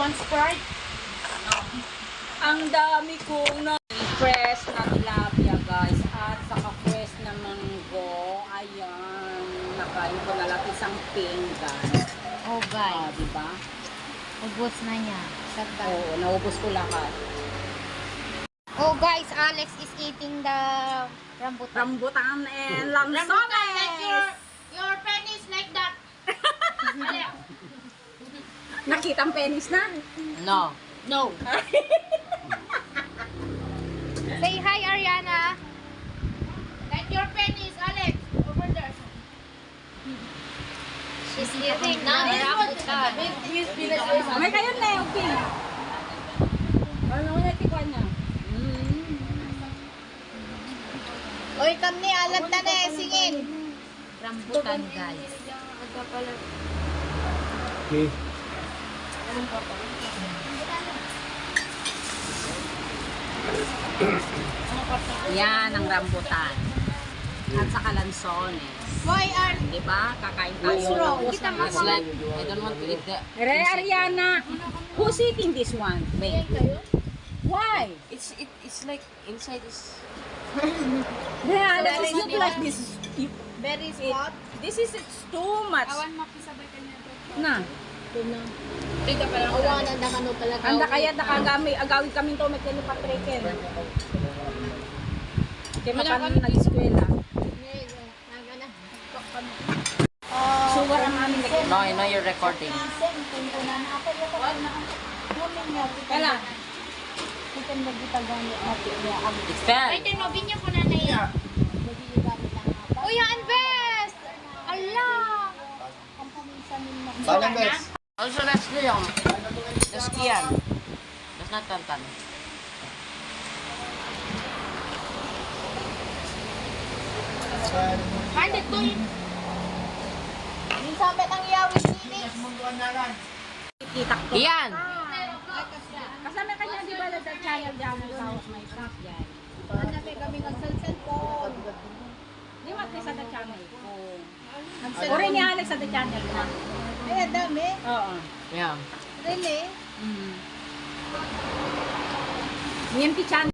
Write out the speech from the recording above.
one Sprite. Ang dami kong fresh na tilapia guys at saka fresh na manggo. Ayan, nakain ko na lang isang pinggan. Oh guys, Diba? ubos na niya. Sagad. Oo, naubos ko lahat. Oh guys, Alex is eating the rambutan. Rambutan and Rambutan, like lansones. your penis like that. Nakita ang penis na? No. No. Say hi, Ariana. Like your penis, Alex. Over there. She's eating the Now, rambutan. May kayo na yung pink. Ano na tikwan niya? Uy, kami alat na na singin. Rambutan, guys. Okay. Yan ang rambutan. At saka lansones. Why are Diba? Kakain What's tayo. wrong? Ubos Kita na mo ubos. sa- Like, I don't want to eat the... Ariana, who's eating this one? Wait. Why? It's like inside is... Yeah, this is not like this. very spot? This is it's too much. Na. Awanan na kano pala. Anda kaya nakagami, agawid kami to may kinipatriken. Kaya mapan nag-eskwela. Sugar ang aming naging. No, I know you're recording. Kala. It fell. Ay, tinobin niyo po na na yan. Uy, yan, best! Allah! Paano guys? Also, let's do yung... Let's kiyan. Let's not tantan. Ano to yun? Minsan ba nang iyawin sini? Kita ko. Iyan! Kasama kanya di ba sa channel diyan ng tawag may shop yan. Ano kami nagsalsal po? Di ba sa the channel ko. Ore ni Alex sa the channel na. Ay, ang dami. Oo. Yeah. Really? Niyan ti channel